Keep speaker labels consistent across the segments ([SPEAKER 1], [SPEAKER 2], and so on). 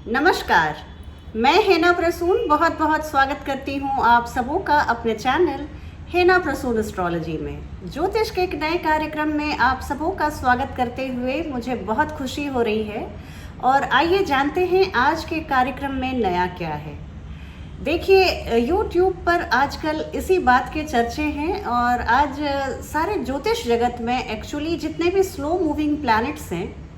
[SPEAKER 1] नमस्कार, मैं हेना प्रसून बहुत बहुत स्वागत करती हूँ आप सबों का अपने चैनल हेना प्रसून एस्ट्रोलॉजी में। ज्योतिष के एक नए कार्यक्रम में आप सबों का स्वागत करते हुए मुझे बहुत खुशी हो रही है। और आइए जानते हैं आज के कार्यक्रम में नया क्या है। देखिए, YouTube पर आजकल इसी बात के चर्चे हैं और आज सारे ज्योतिष जगत में एक्चुअली जितने भी स्लो मूविंग प्लैनेट्स हैं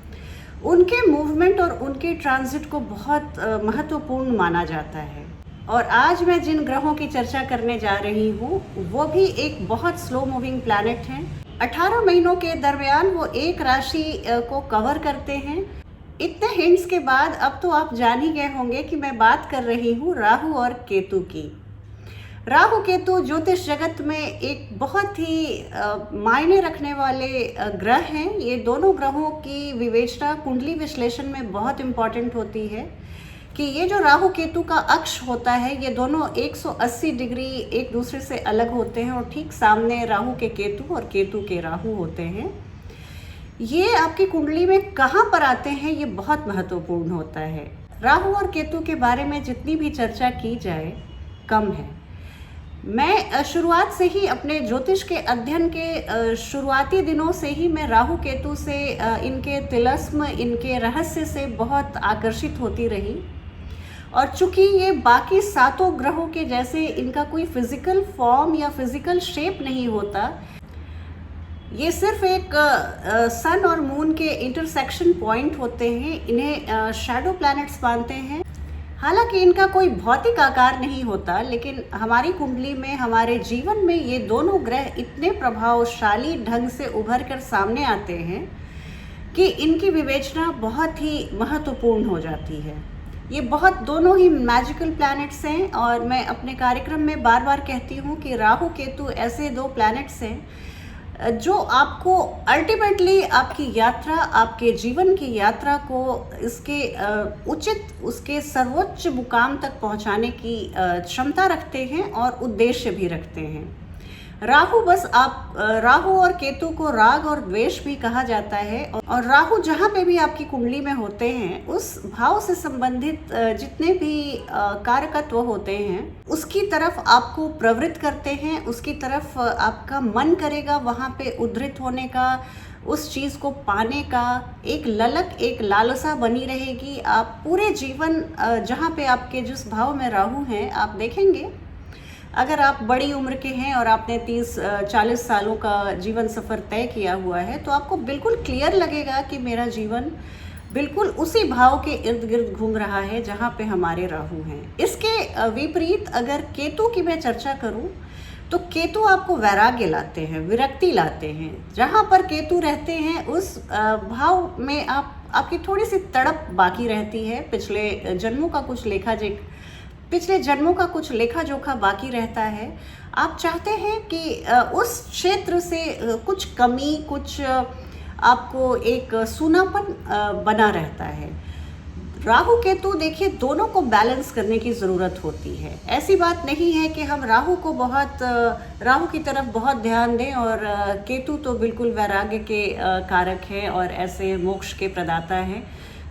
[SPEAKER 1] उनके मूवमेंट और उनके ट्रांजिट को बहुत महत्वपूर्ण माना जाता है। और आज मैं जिन ग्रहों की चर्चा करने जा रही हूँ वो भी एक बहुत स्लो मूविंग प्लैनेट हैं। 18 महीनों के दरमियान वो एक राशि को कवर करते हैं। इतने हिंट्स के बाद अब तो आप जान ही गए होंगे कि मैं बात कर रही हूँ राहु और केतु की। राहु केतु ज्योतिष जगत में एक बहुत ही मायने रखने वाले ग्रह हैं। ये दोनों ग्रहों की विवेचना कुंडली विश्लेषण में बहुत इम्पॉर्टेंट होती है कि ये जो राहु केतु का अक्ष होता है ये दोनों 180 डिग्री एक दूसरे से अलग होते हैं और ठीक सामने राहु के केतु और केतु के राहु होते हैं। ये आपकी कुंडली में कहाँ पर आते हैं ये बहुत महत्वपूर्ण होता है। राहु और केतु के बारे में जितनी भी चर्चा की जाए कम है। मैं शुरुआत से ही अपने ज्योतिष के अध्ययन के शुरुआती दिनों से ही मैं राहु केतु से इनके तिलस्म इनके रहस्य से बहुत आकर्षित होती रही। और चूंकि ये बाकी सातों ग्रहों के जैसे इनका कोई फिजिकल फॉर्म या फिजिकल शेप नहीं होता, ये सिर्फ एक सन और मून के इंटरसेक्शन पॉइंट होते हैं। इन्हें शैडो प्लैनेट्स मानते हैं। हालांकि इनका कोई भौतिक आकार नहीं होता, लेकिन हमारी कुंडली में हमारे जीवन में ये दोनों ग्रह इतने प्रभावशाली ढंग से उभर कर सामने आते हैं कि इनकी विवेचना बहुत ही महत्वपूर्ण हो जाती है। ये बहुत दोनों ही मैजिकल प्लैनेट्स हैं और मैं अपने कार्यक्रम में बार बार कहती हूँ कि राहु केतु ऐसे दो प्लैनेट्स हैं जो आपको अल्टीमेटली आपकी यात्रा, आपके जीवन की यात्रा को इसके उचित, उसके सर्वोच्च मुकाम तक पहुंचाने की क्षमता रखते हैं और उद्देश्य भी रखते हैं। राहु और केतु को राग और द्वेष भी कहा जाता है। और राहु जहाँ पे भी आपकी कुंडली में होते हैं उस भाव से संबंधित जितने भी कारकत्व होते हैं उसकी तरफ आपको प्रवृत्त करते हैं, उसकी तरफ आपका मन करेगा वहाँ पे उद्धृत होने का, उस चीज़ को पाने का एक ललक, एक लालसा बनी रहेगी। आप पूरे जीवन जहाँ पे आपके जिस भाव में राहु हैं आप देखेंगे, अगर आप बड़ी उम्र के हैं और आपने 30-40 सालों का जीवन सफ़र तय किया हुआ है तो आपको बिल्कुल क्लियर लगेगा कि मेरा जीवन बिल्कुल उसी भाव के इर्द गिर्द घूम रहा है जहाँ पे हमारे राहु हैं। इसके विपरीत अगर केतु की मैं चर्चा करूँ तो केतु आपको वैराग्य लाते हैं, विरक्ति लाते हैं। जहाँ पर केतु रहते हैं उस भाव में आपकी थोड़ी सी तड़प बाकी रहती है। पिछले जन्मों का कुछ लेखा जोखा बाकी रहता है। आप चाहते हैं कि उस क्षेत्र से कुछ कमी, कुछ आपको एक सूनापन बना रहता है। राहु केतु देखिए दोनों को बैलेंस करने की ज़रूरत होती है। ऐसी बात नहीं है कि हम राहु की तरफ बहुत ध्यान दें और केतु तो बिल्कुल वैराग्य के कारक हैं और ऐसे मोक्ष के प्रदाता हैं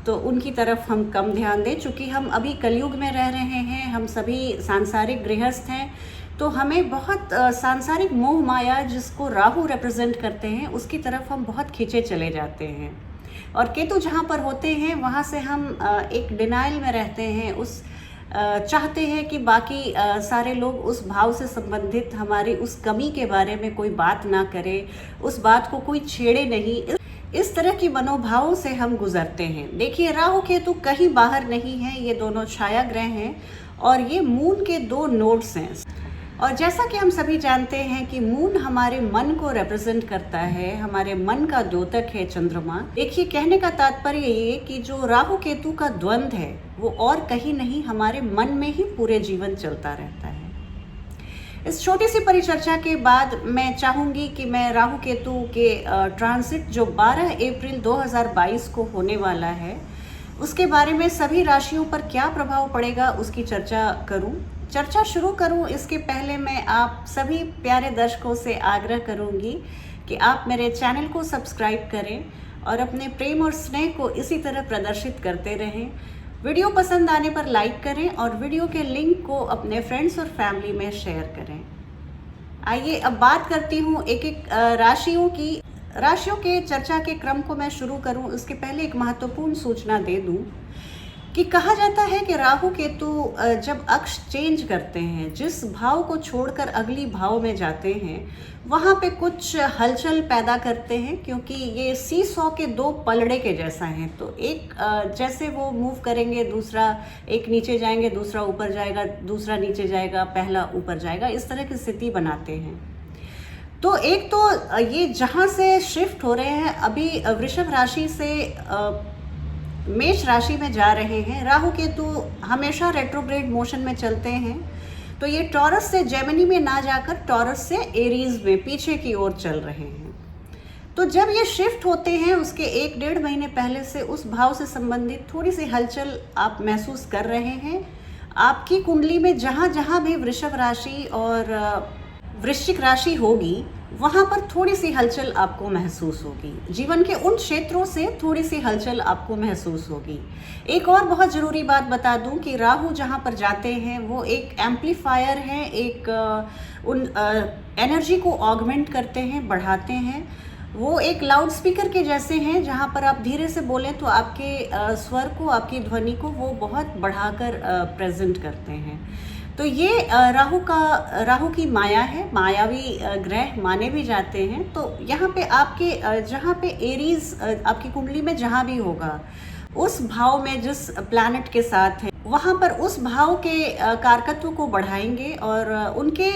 [SPEAKER 1] तो उनकी तरफ हम कम ध्यान दें। चूँकि हम अभी कलयुग में रह रहे हैं, हम सभी सांसारिक गृहस्थ हैं, तो हमें बहुत सांसारिक मोह माया जिसको राहु रिप्रेजेंट करते हैं उसकी तरफ हम बहुत खींचे चले जाते हैं। और केतु जहाँ पर होते हैं वहाँ से हम एक डिनाइल में रहते हैं, चाहते हैं कि बाकी सारे लोग उस भाव से संबंधित हमारी उस कमी के बारे में कोई बात ना करे, उस बात को कोई छेड़े नहीं। इस तरह की मनोभावों से हम गुजरते हैं। देखिए, राहु केतु कहीं बाहर नहीं है, ये दोनों छाया ग्रह हैं और ये मून के दो नोड्स हैं। और जैसा कि हम सभी जानते हैं कि मून हमारे मन को रिप्रेजेंट करता है, हमारे मन का द्योतक है चंद्रमा। देखिए, कहने का तात्पर्य ये कि जो राहु केतु का द्वंद्व है वो और कहीं नहीं, हमारे मन में ही पूरे जीवन चलता रहता है। इस छोटी सी परिचर्चा के बाद मैं चाहूँगी कि मैं राहु केतु के ट्रांजिट जो 12 अप्रैल 2022 को होने वाला है उसके बारे में सभी राशियों पर क्या प्रभाव पड़ेगा उसकी चर्चा शुरू करूं। इसके पहले मैं आप सभी प्यारे दर्शकों से आग्रह करूंगी कि आप मेरे चैनल को सब्सक्राइब करें और अपने प्रेम और स्नेह को इसी तरह प्रदर्शित करते रहें। वीडियो पसंद आने पर लाइक करें और वीडियो के लिंक को अपने फ्रेंड्स और फैमिली में शेयर करें। आइए अब बात करती हूँ एक एक राशियों के चर्चा के क्रम को मैं शुरू करूँ उसके पहले एक महत्वपूर्ण सूचना दे दूँ कि कहा जाता है कि राहु केतु जब अक्ष चेंज करते हैं, जिस भाव को छोड़कर अगली भाव में जाते हैं वहाँ पे कुछ हलचल पैदा करते हैं, क्योंकि ये सीसॉ के दो पलड़े के जैसा है। तो एक जैसे वो मूव करेंगे, दूसरा एक नीचे जाएंगे, दूसरा ऊपर जाएगा, दूसरा नीचे जाएगा, पहला ऊपर जाएगा, इस तरह की स्थिति बनाते हैं। तो एक तो ये जहाँ से शिफ्ट हो रहे हैं, अभी वृषभ राशि से मेष राशि में जा रहे हैं। राहु केतु हमेशा रेट्रोग्रेड मोशन में चलते हैं, तो ये टॉरस से जेमिनी में ना जाकर टॉरस से एरीज में पीछे की ओर चल रहे हैं। तो जब ये शिफ्ट होते हैं उसके 1-1.5 महीने पहले से उस भाव से संबंधित थोड़ी सी हलचल आप महसूस कर रहे हैं। आपकी कुंडली में जहाँ जहाँ भी वृषभ राशि और वृश्चिक राशि होगी वहाँ पर थोड़ी सी हलचल आपको महसूस होगी। जीवन के उन क्षेत्रों से थोड़ी सी हलचल आपको महसूस होगी। एक और बहुत ज़रूरी बात बता दूं कि राहु जहाँ पर जाते हैं वो एक एम्पलीफायर है, एक उन एनर्जी को ऑगमेंट करते हैं, बढ़ाते हैं। वो एक लाउड स्पीकर के जैसे हैं, जहाँ पर आप धीरे से बोलें तो आपके स्वर को, आपकी ध्वनि को वो बहुत बढ़ाकर प्रेजेंट करते हैं। तो ये राहु की माया है, मायावी ग्रह माने भी जाते हैं। तो यहाँ पे आपके जहाँ पे एरीज आपकी कुंडली में जहाँ भी होगा उस भाव में जिस प्लैनेट के साथ है वहाँ पर उस भाव के कारकत्व को बढ़ाएंगे और उनके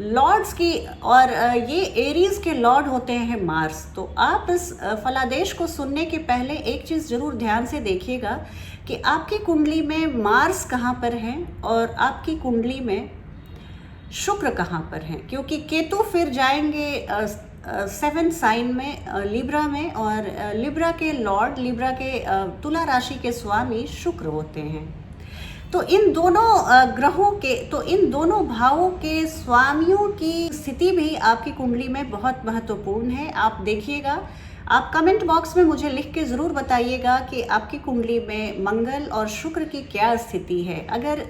[SPEAKER 1] लॉर्ड्स की, और ये एरीज के लॉर्ड होते हैं मार्स। तो आप इस फलादेश को सुनने के पहले एक चीज़ ज़रूर ध्यान से देखिएगा कि आपकी कुंडली में मार्स कहाँ पर है और आपकी कुंडली में शुक्र कहाँ पर है, क्योंकि केतु फिर जाएंगे 7th साइन में लिब्रा में, और लिब्रा के लॉर्ड, लिब्रा के तुला राशि के स्वामी शुक्र होते हैं। तो इन दोनों भावों के स्वामियों की स्थिति भी आपकी कुंडली में बहुत महत्वपूर्ण है। आप देखिएगा, आप कमेंट बॉक्स में मुझे लिख के ज़रूर बताइएगा कि आपकी कुंडली में मंगल और शुक्र की क्या स्थिति है। अगर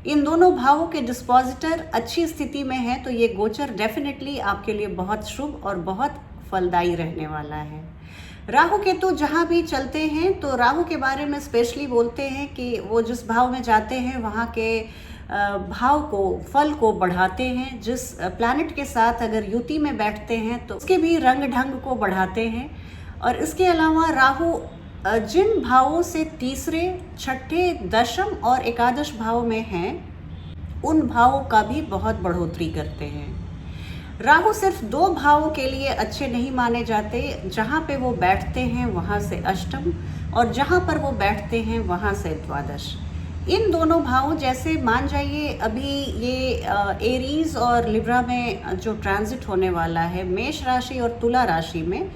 [SPEAKER 1] इन दोनों भावों के डिस्पोजिटर अच्छी स्थिति में है तो ये गोचर डेफिनेटली आपके लिए बहुत शुभ और बहुत फलदायी रहने वाला है। राहु केतु जहाँ भी चलते हैं तो राहु के बारे में स्पेशली बोलते हैं कि वो जिस भाव में जाते हैं वहाँ के भाव को, फल को बढ़ाते हैं। जिस प्लैनेट के साथ अगर युति में बैठते हैं तो उसके भी रंग ढंग को बढ़ाते हैं। और इसके अलावा राहु जिन भावों से तीसरे, छठे, दशम और एकादश भाव में हैं उन भावों का भी बहुत बढ़ोतरी करते हैं। राहु सिर्फ 2 भावों के लिए अच्छे नहीं माने जाते, जहाँ पे वो बैठते हैं वहाँ से अष्टम और जहाँ पर वो बैठते हैं वहाँ से द्वादश। इन दोनों भावों, जैसे मान जाइए अभी ये एरीज और लिब्रा में जो ट्रांजिट होने वाला है मेष राशि और तुला राशि में,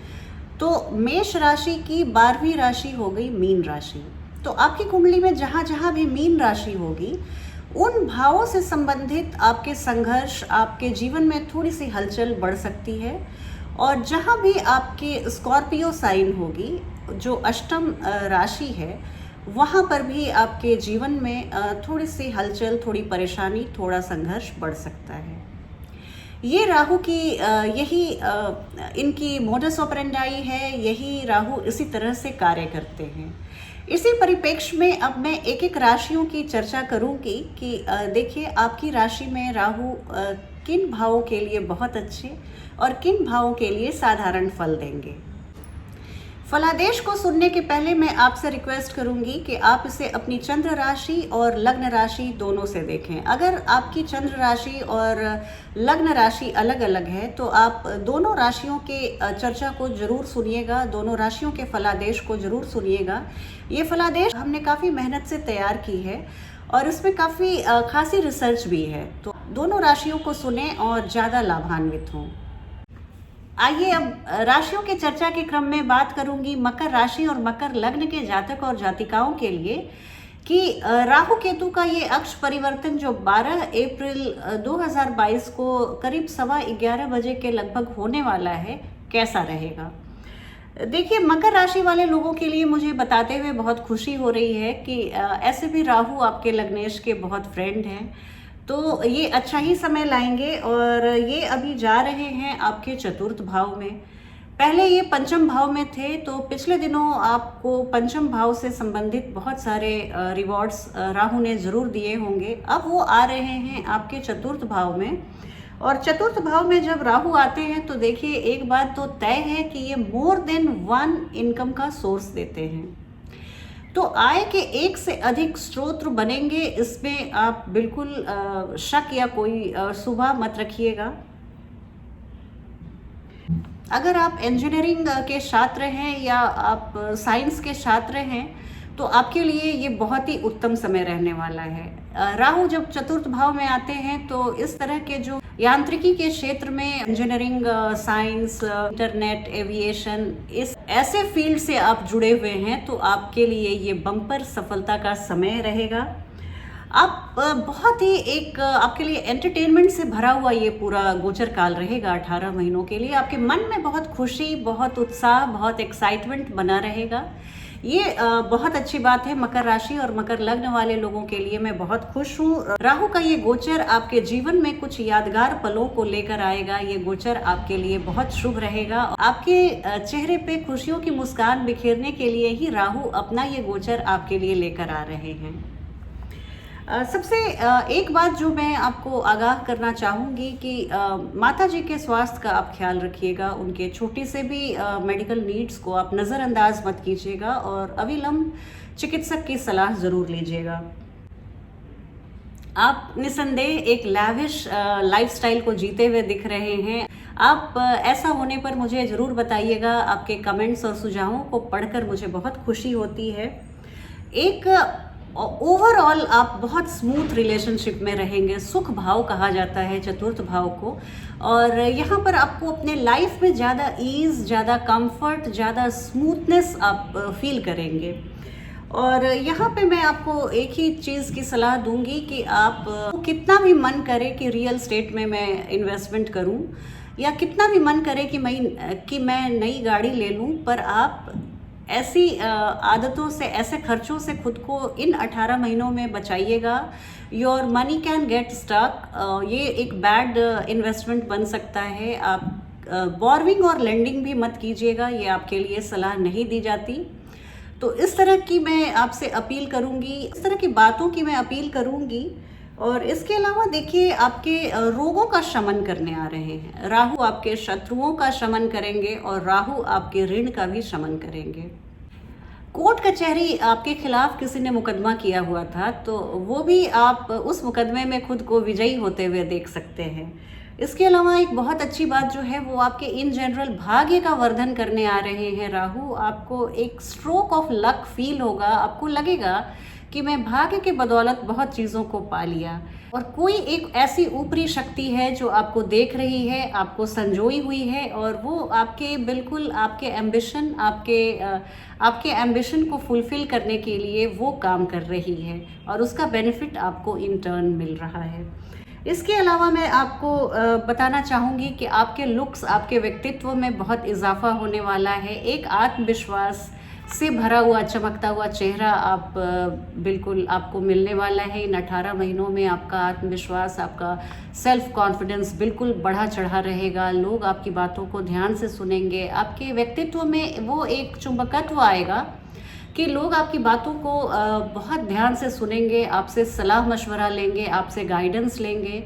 [SPEAKER 1] तो मेष राशि की 12वीं राशि हो गई मीन राशि। तो आपकी कुंडली में जहाँ जहाँ भी मीन राशि होगी उन भावों से संबंधित आपके संघर्ष, आपके जीवन में थोड़ी सी हलचल बढ़ सकती है। और जहाँ भी आपके स्कॉर्पियो साइन होगी जो अष्टम राशि है, वहाँ पर भी आपके जीवन में थोड़ी सी हलचल, थोड़ी परेशानी, थोड़ा संघर्ष बढ़ सकता है। ये राहु की यही इनकी मोडस ऑपरेंडाई है, यही राहु इसी तरह से कार्य करते हैं। इसी परिप्रेक्ष्य में अब मैं एक एक राशियों की चर्चा करूंगी कि देखिए आपकी राशि में राहु किन भावों के लिए बहुत अच्छे और किन भावों के लिए साधारण फल देंगे। फलादेश को सुनने के पहले मैं आपसे रिक्वेस्ट करूंगी कि आप इसे अपनी चंद्र राशि और लग्न राशि दोनों से देखें। अगर आपकी चंद्र राशि और लग्न राशि अलग अलग है तो आप दोनों राशियों के चर्चा को जरूर सुनिएगा, दोनों राशियों के फलादेश को जरूर सुनिएगा। ये फलादेश हमने काफ़ी मेहनत से तैयार की है और इसमें काफ़ी खासी रिसर्च भी है, तो दोनों राशियों को सुने और ज़्यादा लाभान्वित हों। आइए अब राशियों के चर्चा के क्रम में बात करूंगी मकर राशि और मकर लग्न के जातक और जातिकाओं के लिए कि राहु केतु का ये अक्ष परिवर्तन जो 12 अप्रैल 2022 को करीब 11:15 बजे के लगभग होने वाला है, कैसा रहेगा। देखिए, मकर राशि वाले लोगों के लिए मुझे बताते हुए बहुत खुशी हो रही है कि ऐसे भी राहु आपके लग्नेश के बहुत फ्रेंड हैं, तो ये अच्छा ही समय लाएंगे और ये अभी जा रहे हैं आपके चतुर्थ भाव में। पहले ये पंचम भाव में थे, तो पिछले दिनों आपको पंचम भाव से संबंधित बहुत सारे रिवॉर्ड्स राहु ने ज़रूर दिए होंगे। अब वो आ रहे हैं आपके चतुर्थ भाव में, और चतुर्थ भाव में जब राहु आते हैं तो देखिए, एक बात तो तय है कि ये मोर देन वन इनकम का सोर्स देते हैं। तो आय के एक से अधिक स्रोत बनेंगे, इसमें आप बिल्कुल शक या कोई शुबा मत रखिएगा। अगर आप इंजीनियरिंग के छात्र हैं या आप साइंस के छात्र हैं तो आपके लिए ये बहुत ही उत्तम समय रहने वाला है। राहु जब चतुर्थ भाव में आते हैं तो इस तरह के जो यांत्रिकी के क्षेत्र में इंजीनियरिंग, साइंस, इंटरनेट, एविएशन, इस ऐसे फील्ड से आप जुड़े हुए हैं तो आपके लिए ये बम्पर सफलता का समय रहेगा। आप बहुत ही एक आपके लिए एंटरटेनमेंट से भरा हुआ ये पूरा गोचर काल रहेगा 18 महीनों के लिए। आपके मन में बहुत खुशी, बहुत उत्साह, बहुत एक्साइटमेंट बना रहेगा। ये बहुत अच्छी बात है मकर राशि और मकर लग्न वाले लोगों के लिए। मैं बहुत खुश हूँ। राहु का ये गोचर आपके जीवन में कुछ यादगार पलों को लेकर आएगा। ये गोचर आपके लिए बहुत शुभ रहेगा। आपके चेहरे पे खुशियों की मुस्कान बिखेरने के लिए ही राहु अपना ये गोचर आपके लिए लेकर आ रहे हैं। सबसे एक बात जो मैं आपको आगाह करना चाहूँगी कि माता जी के स्वास्थ्य का आप ख्याल रखिएगा। उनके छोटी से भी मेडिकल नीड्स को आप नज़रअंदाज मत कीजिएगा और अविलंब चिकित्सक की सलाह ज़रूर लीजिएगा। आप निसंदेह एक लैविश लाइफस्टाइल को जीते हुए दिख रहे हैं। आप ऐसा होने पर मुझे ज़रूर बताइएगा। आपके कमेंट्स और सुझावों को पढ़कर मुझे बहुत खुशी होती है। एक ओवरऑल आप बहुत स्मूथ रिलेशनशिप में रहेंगे। सुख भाव कहा जाता है चतुर्थ भाव को, और यहाँ पर आपको अपने लाइफ में ज़्यादा ईज़, ज़्यादा कंफर्ट, ज़्यादा स्मूथनेस आप फील करेंगे। और यहाँ पे मैं आपको एक ही चीज़ की सलाह दूंगी कि आप कितना भी मन करे कि रियल स्टेट में मैं इन्वेस्टमेंट करूँ, या कितना भी मन करे कि मैं नई गाड़ी ले लूँ, पर आप ऐसी आदतों से, ऐसे खर्चों से खुद को इन 18 महीनों में बचाइएगा। Your money can get stuck. ये एक बैड इन्वेस्टमेंट बन सकता है। आप बोरविंग और लेंडिंग भी मत कीजिएगा, ये आपके लिए सलाह नहीं दी जाती। तो इस तरह की मैं आपसे अपील करूंगी, इस तरह की बातों की मैं अपील करूंगी। और इसके अलावा देखिए, आपके रोगों का शमन करने आ रहे हैं। राहु आपके शत्रुओं का शमन करेंगे और राहु आपके ऋण का भी शमन करेंगे। कोर्ट कचहरी आपके खिलाफ किसी ने मुकदमा किया हुआ था, तो वो भी आप उस मुकदमे में खुद को विजयी होते हुए देख सकते हैं। इसके अलावा एक बहुत अच्छी बात जो है वो आपके इन जनरल भाग्य का वर्धन करने आ रहे हैं राहु। आपको एक स्ट्रोक ऑफ लक फील होगा। आपको लगेगा कि मैं भाग्य के बदौलत बहुत चीज़ों को पा लिया, और कोई एक ऐसी ऊपरी शक्ति है जो आपको देख रही है, आपको संजोई हुई है, और वो आपके बिल्कुल आपके एम्बिशन को फुलफिल करने के लिए वो काम कर रही है, और उसका बेनिफिट आपको इन टर्न मिल रहा है। इसके अलावा मैं आपको बताना चाहूँगी कि आपके लुक्स, आपके व्यक्तित्व में बहुत इजाफा होने वाला है। एक आत्मविश्वास से भरा हुआ, चमकता हुआ चेहरा आप बिल्कुल आपको मिलने वाला है। इन 18 महीनों में आपका आत्मविश्वास, आपका सेल्फ कॉन्फिडेंस बिल्कुल बढ़ा चढ़ा रहेगा। लोग आपकी बातों को ध्यान से सुनेंगे। आपके व्यक्तित्व में वो एक चुंबकत्व आएगा कि लोग आपकी बातों को बहुत ध्यान से सुनेंगे, आपसे सलाह मशवरा लेंगे, आपसे गाइडेंस लेंगे।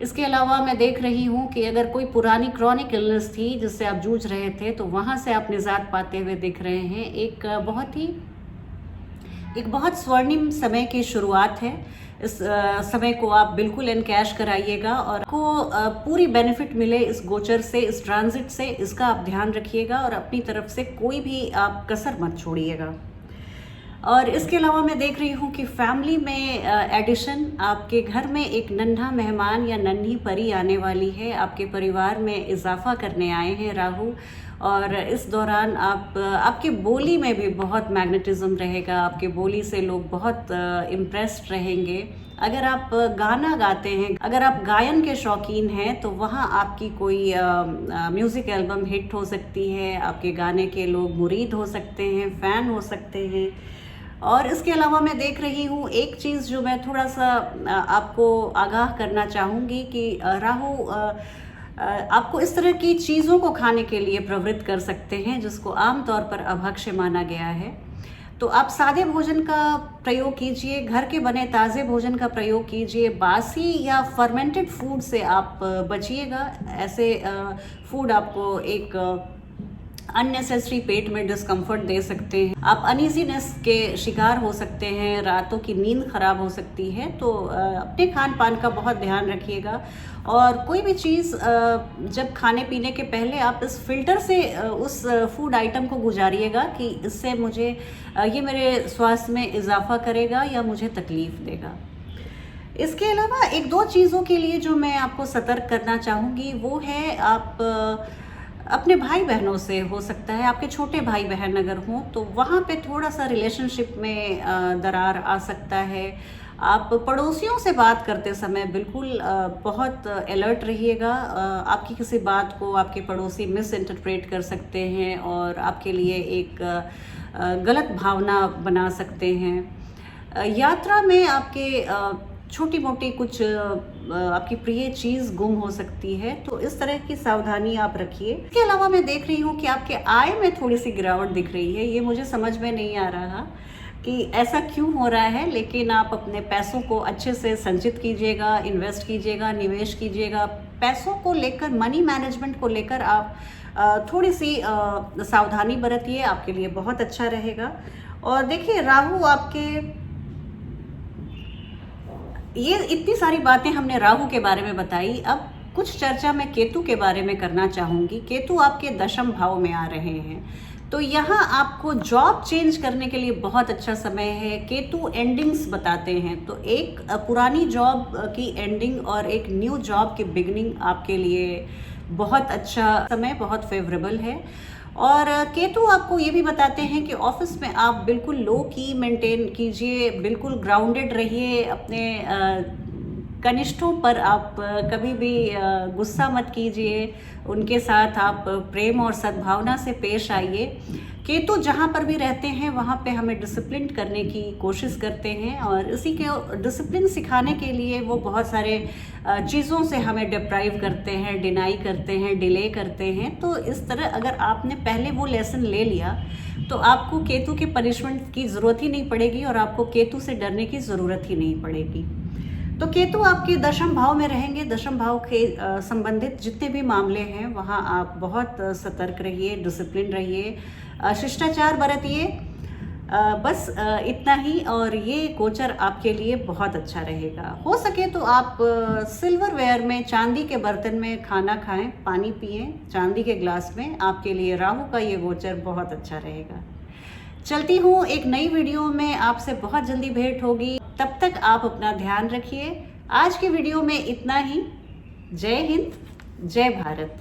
[SPEAKER 1] इसके अलावा मैं देख रही हूँ कि अगर कोई पुरानी क्रॉनिक इलनेस थी जिससे आप जूझ रहे थे, तो वहाँ से आप निजात पाते हुए दिख रहे हैं। एक बहुत स्वर्णिम समय की शुरुआत है। इस समय को आप बिल्कुल एनकैश कराइएगा और आपको पूरी बेनिफिट मिले इस गोचर से, इस ट्रांजिट से, इसका आप ध्यान रखिएगा और अपनी तरफ से कोई भी आप कसर मत छोड़िएगा। और इसके अलावा मैं देख रही हूँ कि फैमिली में एडिशन, आपके घर में एक नन्हा मेहमान या नन्ही परी आने वाली है। आपके परिवार में इजाफा करने आए हैं राहु, और इस दौरान आपके बोली में भी बहुत मैग्नेटिज्म रहेगा, आपके बोली से लोग बहुत इम्प्रेस्ड रहेंगे। अगर आप गाना गाते हैं, अगर आप गायन के शौकीन हैं, तो वहाँ आपकी कोई म्यूज़िक एल्बम हिट हो सकती है, आपके गाने के लोग मुरीद हो सकते हैं, फ़ैन हो सकते हैं। और इसके अलावा मैं देख रही हूँ एक चीज़ जो मैं थोड़ा सा आपको आगाह करना चाहूँगी कि राहु आपको इस तरह की चीज़ों को खाने के लिए प्रवृत्त कर सकते हैं जिसको आमतौर पर अभक्ष्य माना गया है। तो आप सादे भोजन का प्रयोग कीजिए, घर के बने ताज़े भोजन का प्रयोग कीजिए, बासी या फर्मेंटेड फूड से आप बचिएगा। ऐसे फूड आपको एक अननेसेसरी पेट में डिस्कम्फर्ट दे सकते हैं, आप अनईजीनेस के शिकार हो सकते हैं, रातों की नींद खराब हो सकती है। तो अपने खान पान का बहुत ध्यान रखिएगा। और कोई भी चीज़ जब खाने पीने के पहले आप इस फिल्टर से उस फूड आइटम को गुजारिएगा कि इससे मुझे ये मेरे स्वास्थ्य में इजाफा करेगा या मुझे तकलीफ़ देगा। इसके अलावा एक दो चीज़ों के लिए जो मैं आपको सतर्क करना चाहूँगी वो है, आप अपने भाई बहनों से, हो सकता है आपके छोटे भाई बहन अगर हों तो वहाँ पे थोड़ा सा रिलेशनशिप में दरार आ सकता है। आप पड़ोसियों से बात करते समय बिल्कुल बहुत अलर्ट रहिएगा। आपकी किसी बात को आपके पड़ोसी मिस इंटरप्रेट कर सकते हैं और आपके लिए एक गलत भावना बना सकते हैं। यात्रा में आपके छोटी मोटी कुछ आपकी प्रिय चीज़ गुम हो सकती है, तो इस तरह की सावधानी आप रखिए। इसके अलावा मैं देख रही हूँ कि आपके आय में थोड़ी सी गिरावट दिख रही है। ये मुझे समझ में नहीं आ रहा कि ऐसा क्यों हो रहा है, लेकिन आप अपने पैसों को अच्छे से संचित कीजिएगा, इन्वेस्ट कीजिएगा, निवेश कीजिएगा। पैसों को लेकर, मनी मैनेजमेंट को लेकर आप थोड़ी सी सावधानी बरतिए, आपके लिए बहुत अच्छा रहेगा। और देखिए, राहु आपके, ये इतनी सारी बातें हमने राहु के बारे में बताई। अब कुछ चर्चा मैं केतु के बारे में करना चाहूँगी। केतु आपके दशम भाव में आ रहे हैं, तो यहाँ आपको जॉब चेंज करने के लिए बहुत अच्छा समय है। केतु एंडिंग्स बताते हैं, तो एक पुरानी जॉब की एंडिंग और एक न्यू जॉब की बिगनिंग आपके लिए बहुत अच्छा समय, बहुत फेवरेबल है। और केतु आपको ये भी बताते हैं कि ऑफिस में आप बिल्कुल लो की मेंटेन कीजिए, बिल्कुल ग्राउंडेड रहिए। अपने कनिष्ठों पर आप कभी भी गुस्सा मत कीजिए, उनके साथ आप प्रेम और सद्भावना से पेश आइए। केतु जहाँ पर भी रहते हैं वहाँ पे हमें डिसिप्लिन करने की कोशिश करते हैं, और इसी के डिसिप्लिन सिखाने के लिए वो बहुत सारे चीज़ों से हमें डिप्राइव करते हैं, डिनाई करते हैं, डिले करते हैं। तो इस तरह अगर आपने पहले वो लेसन ले लिया तो आपको केतु के पनिशमेंट की ज़रूरत ही नहीं पड़ेगी और आपको केतु से डरने की ज़रूरत ही नहीं पड़ेगी। तो केतु आपके दशम भाव में रहेंगे। दशम भाव के संबंधित जितने भी मामले हैं वहाँ आप बहुत सतर्क रहिए, डिसिप्लिन रहिए, शिष्टाचार बरतिए। बस इतना ही, और ये गोचर आपके लिए बहुत अच्छा रहेगा। हो सके तो आप सिल्वरवेयर में, चांदी के बर्तन में खाना खाएं, पानी पिएं चांदी के ग्लास में। आपके लिए राहु का ये गोचर बहुत अच्छा रहेगा। चलती हूँ, एक नई वीडियो में आपसे बहुत जल्दी भेंट होगी। तब तक आप अपना ध्यान रखिए। आज की वीडियो में इतना ही। जय हिंद, जय भारत।